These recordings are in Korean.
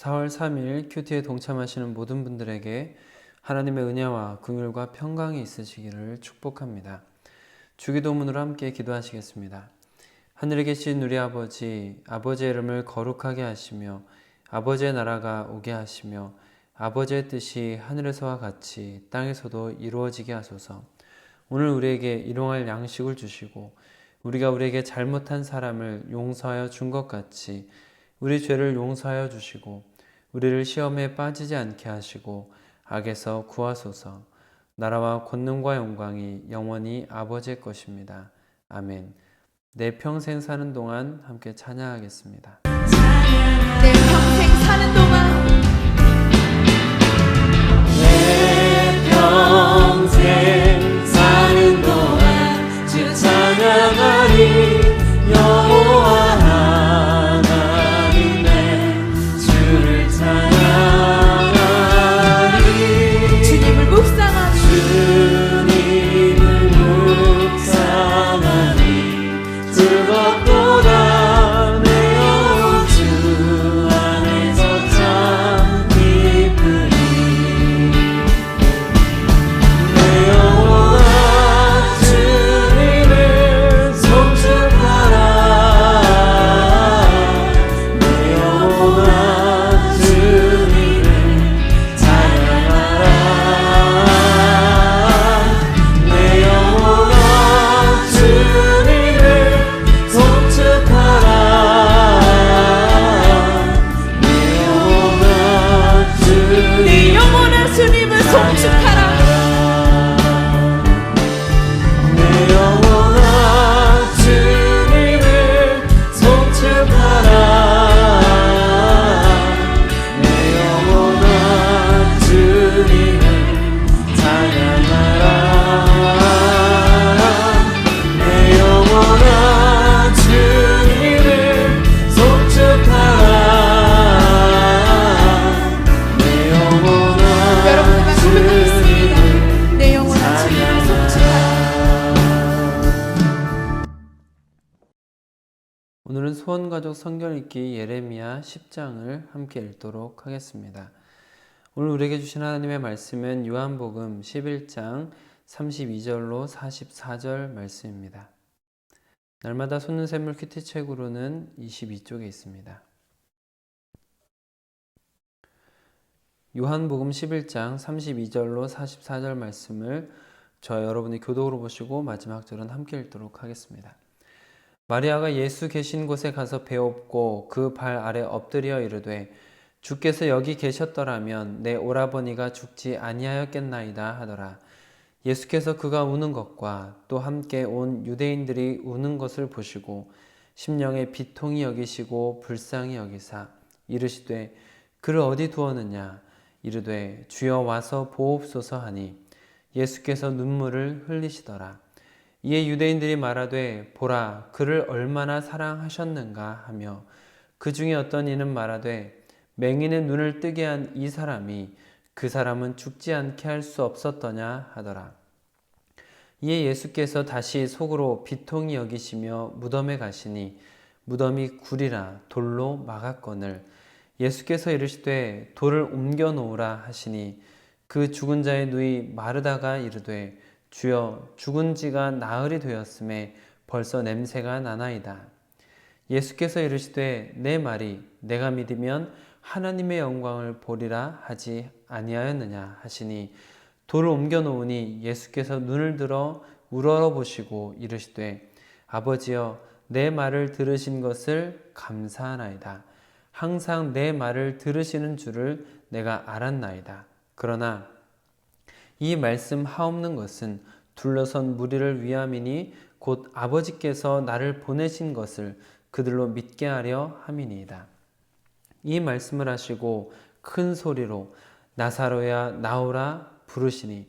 4월 3일 큐티에 동참하시는 모든 분들에게 하나님의 은혜와 긍휼과 평강이 있으시기를 축복합니다. 주기도문으로 함께 기도하시겠습니다. 하늘에 계신 우리 아버지, 아버지의 이름을 거룩하게 하시며 아버지의 나라가 오게 하시며 아버지의 뜻이 하늘에서와 같이 땅에서도 이루어지게 하소서. 오늘 우리에게 일용할 양식을 주시고 우리가 우리에게 잘못한 사람을 용서하여 준 것 같이 우리 죄를 용서하여 주시고 우리를 시험에 빠지지 않게 하시고 악에서 구하소서. 나라와 권능과 영광이 영원히 아버지의 것입니다. 아멘. 내 평생 사는 동안 함께 찬양하겠습니다. 내 평생 사는 동안 내 평생 사는 동안 주 찬양하리. 여호와 하나님 내 주를 찬양하리. 주님을 묵상하리. 주님을 묵상하리. 즐겁도다 내 영혼 주 안에서 참 기쁘리. 내 영혼아 주님을 송축하라. 내 영혼아 주님을 찬양하라. 내 영혼아 주님을 송축하라. 내 영혼아 내 영혼아 주님을 송축하라. 내 영혼아 주님을 송축하라. 내 영혼아 주님을 찬양하라. 내 영혼아 주님을 송축하라. 내 영혼아 여러분과 고백하겠습니다. 내 영혼아 주님을 송축하라. 오늘은 소원가족 성경 읽기 예레미야 10장을 함께 읽도록 하겠습니다. 오늘 우리에게 주신 하나님의 말씀은 요한복음 11장 32절로 44절 말씀입니다. 날마다 솟는 샘물 큐티 책으로는 22쪽에 있습니다. 요한복음 11장 32절로 44절 말씀을 여러분이 교독으로 보시고 마지막 절은 함께 읽도록 하겠습니다. 마리아가 예수 계신 곳에 가서 배엎고 그 발 아래 엎드려 이르되 주께서 여기 계셨더라면 내 오라버니가 죽지 아니하였겠나이다 하더라. 예수께서 그가 우는 것과 또 함께 온 유대인들이 우는 것을 보시고 심령에 비통히 여기시고 불쌍히 여기사 이르시되 그를 어디 두었느냐. 이르되 주여 와서 보옵소서 하니 예수께서 눈물을 흘리시더라. 이에 유대인들이 말하되 보라 그를 얼마나 사랑하셨는가 하며 그 중에 어떤 이는 말하되 맹인의 눈을 뜨게 한 이 사람이 그 사람은 죽지 않게 할 수 없었더냐 하더라. 이에 예수께서 다시 속으로 비통히 여기시며 무덤에 가시니 무덤이 굴이라 돌로 막았거늘 예수께서 이르시되 돌을 옮겨 놓으라 하시니 그 죽은 자의 누이 마르다가 이르되 주여 죽은 지가 나흘이 되었음에 벌써 냄새가 나나이다. 예수께서 이르시되 내 말이 내가 믿으면 하나님의 영광을 보리라 하지 아니하였느냐 하시니 돌을 옮겨 놓으니 예수께서 눈을 들어 우러러보시고 이르시되 아버지여 내 말을 들으신 것을 감사하나이다. 항상 내 말을 들으시는 줄을 내가 알았나이다. 그러나 이 말씀 하옵는 것은 둘러선 무리를 위함이니 곧 아버지께서 나를 보내신 것을 그들로 믿게 하려 함이니이다. 이 말씀을 하시고 큰 소리로 나사로야 나오라 부르시니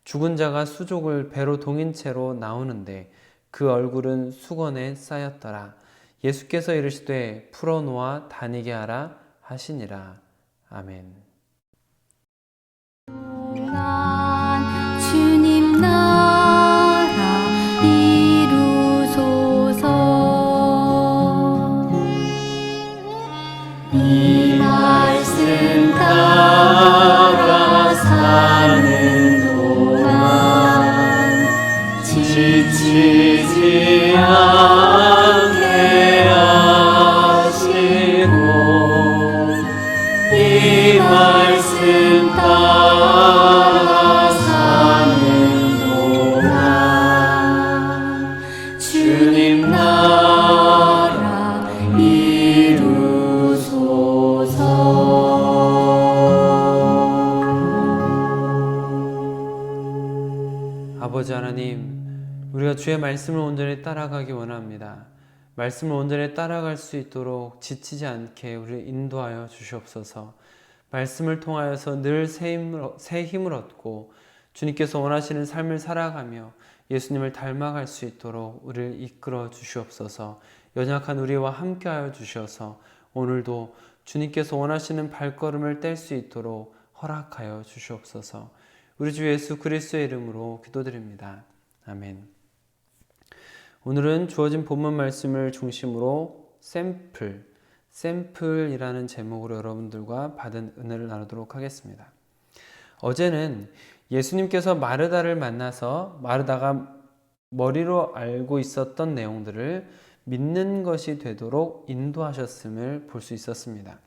죽은 자가 수족을 배로 동인 채로 나오는데 그 얼굴은 수건에 쌓였더라. 예수께서 이르시되 풀어놓아 다니게 하라 하시니라. 아멘. 주님 나라 이루소서. 이 말씀 아버지 하나님, 우리가 주의 말씀을 온전히 따라가기 원합니다. 말씀을 온전히 따라갈 수 있도록 지치지 않게 우리를 인도하여 주시옵소서. 말씀을 통하여서 늘 새 힘을 얻고 주님께서 원하시는 삶을 살아가며 예수님을 닮아갈 수 있도록 우리를 이끌어 주시옵소서. 연약한 우리와 함께하여 주셔서 오늘도 주님께서 원하시는 발걸음을 뗄 수 있도록 허락하여 주시옵소서. 우리 주 예수 그리스도의 이름으로 기도드립니다. 아멘. 오늘은 주어진 본문 말씀을 중심으로 샘플이라는 제목으로 여러분들과 받은 은혜를 나누도록 하겠습니다. 어제는 예수님께서 마르다를 만나서 마르다가 머리로 알고 있었던 내용들을 믿는 것이 되도록 인도하셨음을 볼 수 있었습니다.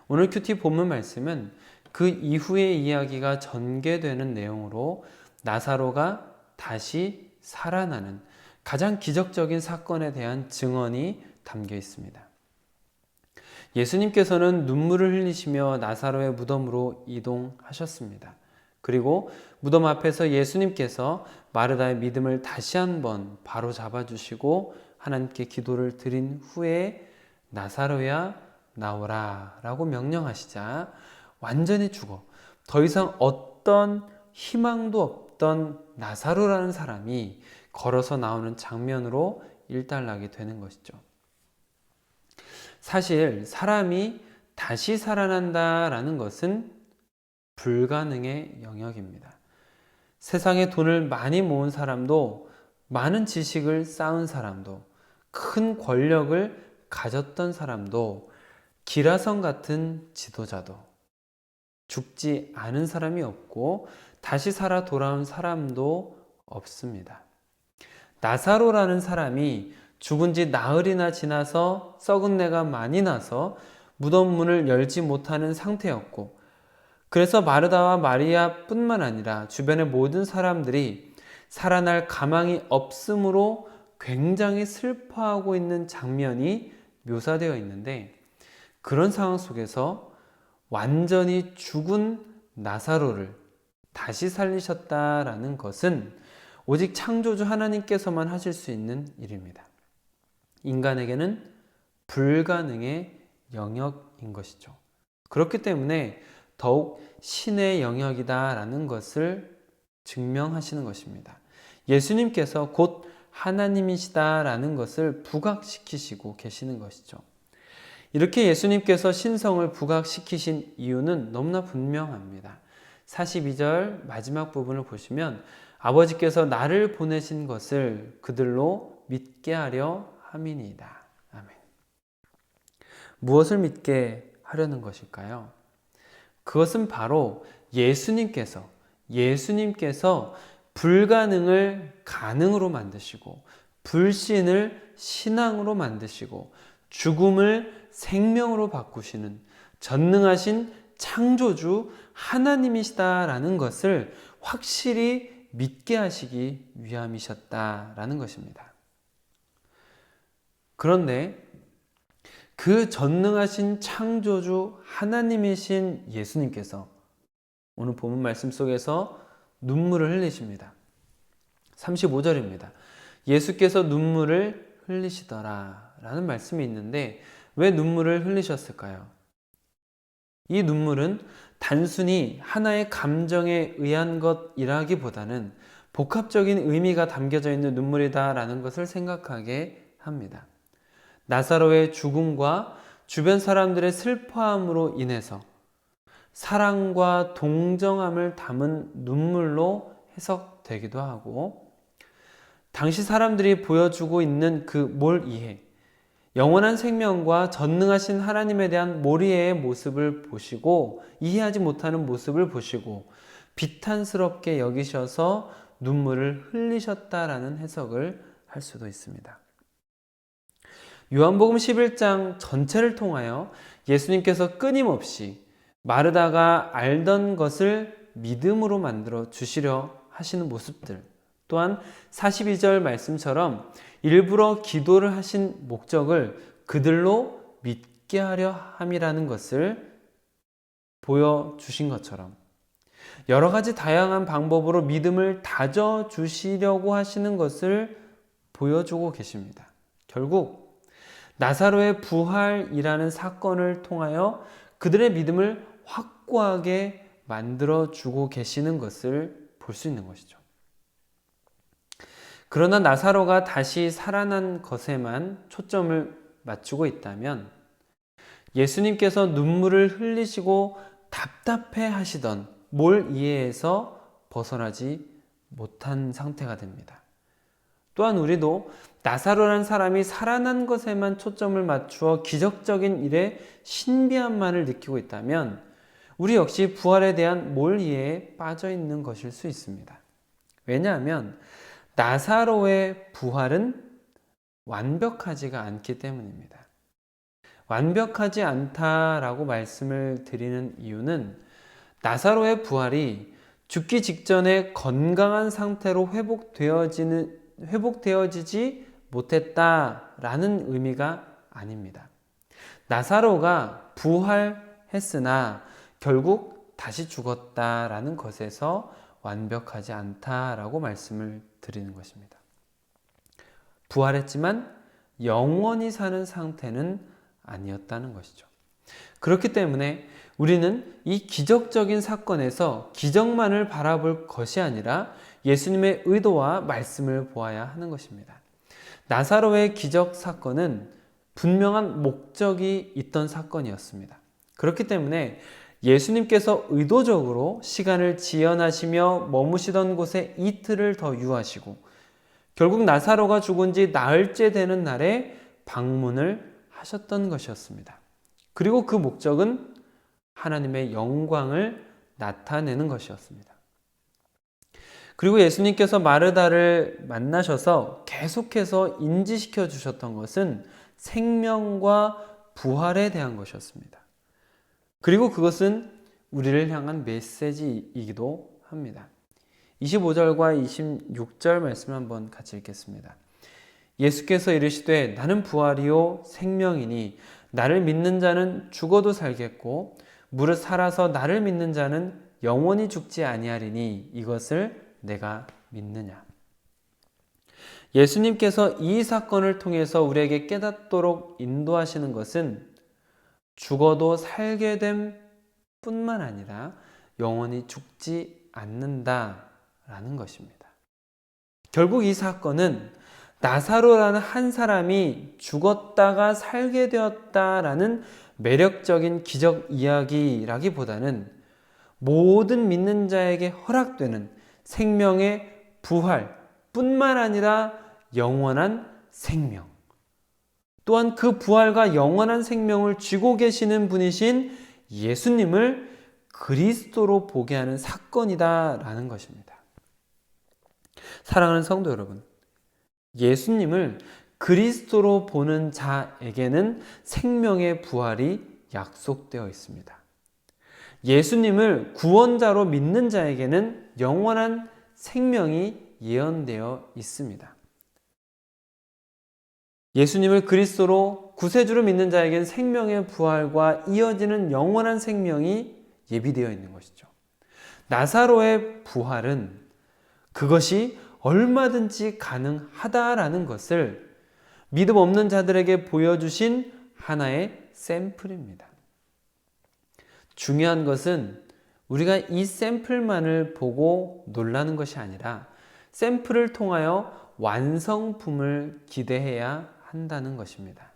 오늘 큐티 본문 말씀은 그 이후의 이야기가 전개되는 내용으로 나사로가 다시 살아나는 가장 기적적인 사건에 대한 증언이 담겨 있습니다. 예수님께서는 눈물을 흘리시며 나사로의 무덤으로 이동하셨습니다. 그리고 무덤 앞에서 예수님께서 마르다의 믿음을 다시 한번 바로 잡아주시고 하나님께 기도를 드린 후에 나사로야 나오라 라고 명령하시자 완전히 죽어 더 이상 어떤 희망도 없던 나사로라는 사람이 걸어서 나오는 장면으로 일단락이 되는 것이죠. 사실 사람이 다시 살아난다라는 것은 불가능의 영역입니다. 세상에 돈을 많이 모은 사람도, 많은 지식을 쌓은 사람도, 큰 권력을 가졌던 사람도, 기라성 같은 지도자도 죽지 않은 사람이 없고 다시 살아 돌아온 사람도 없습니다. 나사로라는 사람이 죽은 지 나흘이나 지나서 썩은 내가 많이 나서 무덤 문을 열지 못하는 상태였고, 그래서 마르다와 마리아 뿐만 아니라 주변의 모든 사람들이 살아날 가망이 없으므로 굉장히 슬퍼하고 있는 장면이 묘사되어 있는데, 그런 상황 속에서 완전히 죽은 나사로를 다시 살리셨다라는 것은 오직 창조주 하나님께서만 하실 수 있는 일입니다. 인간에게는 불가능의 영역인 것이죠. 그렇기 때문에 더욱 신의 영역이다라는 것을 증명하시는 것입니다. 예수님께서 곧 하나님이시다라는 것을 부각시키시고 계시는 것이죠. 이렇게 예수님께서 신성을 부각시키신 이유는 너무나 분명합니다. 42절 마지막 부분을 보시면 아버지께서 나를 보내신 것을 그들로 믿게 하려 함이니이다. 아멘. 무엇을 믿게 하려는 것일까요? 그것은 바로 예수님께서 불가능을 가능으로 만드시고 불신을 신앙으로 만드시고 죽음을 생명으로 바꾸시는 전능하신 창조주 하나님이시다라는 것을 확실히 믿게 하시기 위함이셨다라는 것입니다. 그런데 그 전능하신 창조주 하나님이신 예수님께서 오늘 본문 말씀 속에서 눈물을 흘리십니다. 35절입니다. 예수께서 눈물을 흘리시더라 라는 말씀이 있는데 왜 눈물을 흘리셨을까요? 이 눈물은 단순히 하나의 감정에 의한 것이라기보다는 복합적인 의미가 담겨져 있는 눈물이다라는 것을 생각하게 합니다. 나사로의 죽음과 주변 사람들의 슬퍼함으로 인해서 사랑과 동정함을 담은 눈물로 해석되기도 하고, 당시 사람들이 보여주고 있는 그 몰이해, 영원한 생명과 전능하신 하나님에 대한 몰이해의 모습을 보시고 이해하지 못하는 모습을 보시고 비탄스럽게 여기셔서 눈물을 흘리셨다라는 해석을 할 수도 있습니다. 요한복음 11장 전체를 통하여 예수님께서 끊임없이 마르다가 알던 것을 믿음으로 만들어 주시려 하시는 모습들, 또한 42절 말씀처럼 일부러 기도를 하신 목적을 그들로 믿게 하려 함이라는 것을 보여주신 것처럼 여러 가지 다양한 방법으로 믿음을 다져주시려고 하시는 것을 보여주고 계십니다. 결국 나사로의 부활이라는 사건을 통하여 그들의 믿음을 확고하게 만들어주고 계시는 것을 볼 수 있는 것이죠. 그러나 나사로가 다시 살아난 것에만 초점을 맞추고 있다면 예수님께서 눈물을 흘리시고 답답해 하시던 몰 이해에서 벗어나지 못한 상태가 됩니다. 또한 우리도 나사로라는 사람이 살아난 것에만 초점을 맞추어 기적적인 일의 신비함만을 느끼고 있다면 우리 역시 부활에 대한 몰 이해에 빠져 있는 것일 수 있습니다. 왜냐하면 나사로의 부활은 완벽하지가 않기 때문입니다. 완벽하지 않다라고 말씀을 드리는 이유는 나사로의 부활이 죽기 직전에 건강한 상태로 회복되어지지 못했다라는 의미가 아닙니다. 나사로가 부활했으나 결국 다시 죽었다라는 것에서 완벽하지 않다라고 말씀을 드리는 것입니다. 부활했지만 영원히 사는 상태는 아니었다는 것이죠. 그렇기 때문에 우리는 이 기적적인 사건에서 기적만을 바라볼 것이 아니라 예수님의 의도와 말씀을 보아야 하는 것입니다. 나사로의 기적 사건은 분명한 목적이 있던 사건이었습니다. 그렇기 때문에 예수님께서 의도적으로 시간을 지연하시며 머무시던 곳에 이틀을 더 유하시고 결국 나사로가 죽은 지 나흘째 되는 날에 방문을 하셨던 것이었습니다. 그리고 그 목적은 하나님의 영광을 나타내는 것이었습니다. 그리고 예수님께서 마르다를 만나셔서 계속해서 인지시켜 주셨던 것은 생명과 부활에 대한 것이었습니다. 그리고 그것은 우리를 향한 메시지이기도 합니다. 25절과 26절 말씀을 한번 같이 읽겠습니다. 예수께서 이르시되 나는 부활이요 생명이니 나를 믿는 자는 죽어도 살겠고 무릇 살아서 나를 믿는 자는 영원히 죽지 아니하리니 이것을 내가 믿느냐. 예수님께서 이 사건을 통해서 우리에게 깨닫도록 인도하시는 것은 죽어도 살게 됨 뿐만 아니라 영원히 죽지 않는다라는 것입니다. 결국 이 사건은 나사로라는 한 사람이 죽었다가 살게 되었다라는 매력적인 기적 이야기라기보다는 모든 믿는 자에게 허락되는 생명의 부활 뿐만 아니라 영원한 생명, 또한 그 부활과 영원한 생명을 쥐고 계시는 분이신 예수님을 그리스도로 보게 하는 사건이다라는 것입니다. 사랑하는 성도 여러분, 예수님을 그리스도로 보는 자에게는 생명의 부활이 약속되어 있습니다. 예수님을 구원자로 믿는 자에게는 영원한 생명이 예언되어 있습니다. 예수님을 그리스도로 구세주로 믿는 자에게는 생명의 부활과 이어지는 영원한 생명이 예비되어 있는 것이죠. 나사로의 부활은 그것이 얼마든지 가능하다라는 것을 믿음 없는 자들에게 보여주신 하나의 샘플입니다. 중요한 것은 우리가 이 샘플만을 보고 놀라는 것이 아니라 샘플을 통하여 완성품을 기대해야 한다는 것입니다.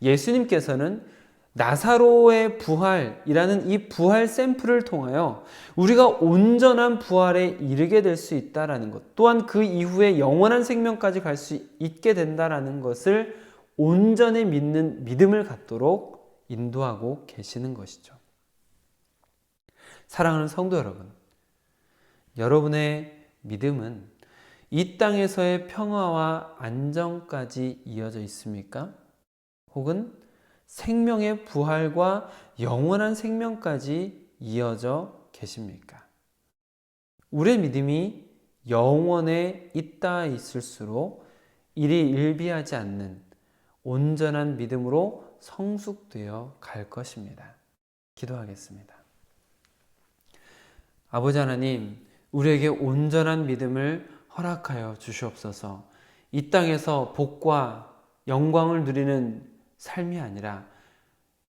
예수님께서는 나사로의 부활이라는 이 부활 샘플을 통하여 우리가 온전한 부활에 이르게 될 수 있다는 것, 또한 그 이후에 영원한 생명까지 갈 수 있게 된다는 것을 온전히 믿는 믿음을 갖도록 인도하고 계시는 것이죠. 사랑하는 성도 여러분, 여러분의 믿음은 이 땅에서의 평화와 안정까지 이어져 있습니까? 혹은 생명의 부활과 영원한 생명까지 이어져 계십니까? 우리의 믿음이 영원에 있다 있을수록 이리 일비하지 않는 온전한 믿음으로 성숙되어 갈 것입니다. 기도하겠습니다. 아버지 하나님, 우리에게 온전한 믿음을 허락하여 주시옵소서. 이 땅에서 복과 영광을 누리는 삶이 아니라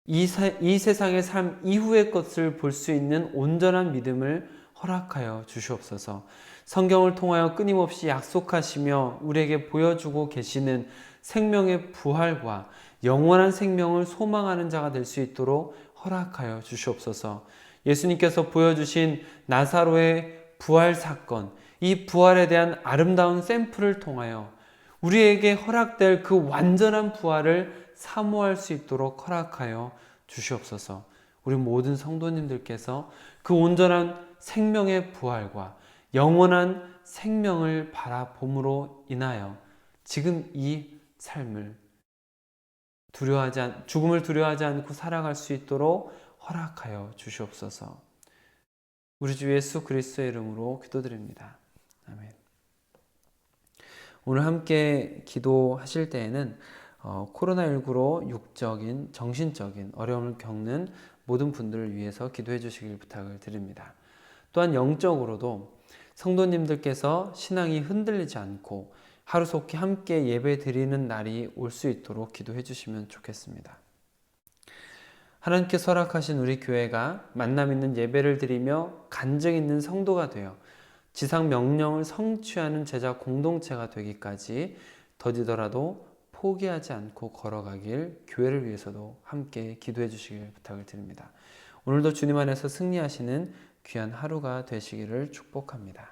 이 세상의 삶 이후의 것을 볼 수 있는 온전한 믿음을 허락하여 주시옵소서. 성경을 통하여 끊임없이 약속하시며 우리에게 보여주고 계시는 생명의 부활과 영원한 생명을 소망하는 자가 될 수 있도록 허락하여 주시옵소서. 예수님께서 보여주신 나사로의 부활 사건, 이 부활에 대한 아름다운 샘플을 통하여 우리에게 허락될 그 완전한 부활을 사모할 수 있도록 허락하여 주시옵소서. 우리 모든 성도님들께서 그 온전한 생명의 부활과 영원한 생명을 바라봄으로 인하여 지금 이 삶을 죽음을 두려워하지 않고 살아갈 수 있도록 허락하여 주시옵소서. 우리 주 예수 그리스도의 이름으로 기도드립니다. 아멘. 오늘 함께 기도하실 때에는 코로나19로 육적인, 정신적인 어려움을 겪는 모든 분들을 위해서 기도해 주시길 부탁을 드립니다. 또한 영적으로도 성도님들께서 신앙이 흔들리지 않고 하루속히 함께 예배 드리는 날이 올 수 있도록 기도해 주시면 좋겠습니다. 하나님께서 허락하신 우리 교회가 만남 있는 예배를 드리며 간증 있는 성도가 되어 지상 명령을 성취하는 제자 공동체가 되기까지 더디더라도 포기하지 않고 걸어가길 교회를 위해서도 함께 기도해 주시길 부탁을 드립니다. 오늘도 주님 안에서 승리하시는 귀한 하루가 되시기를 축복합니다.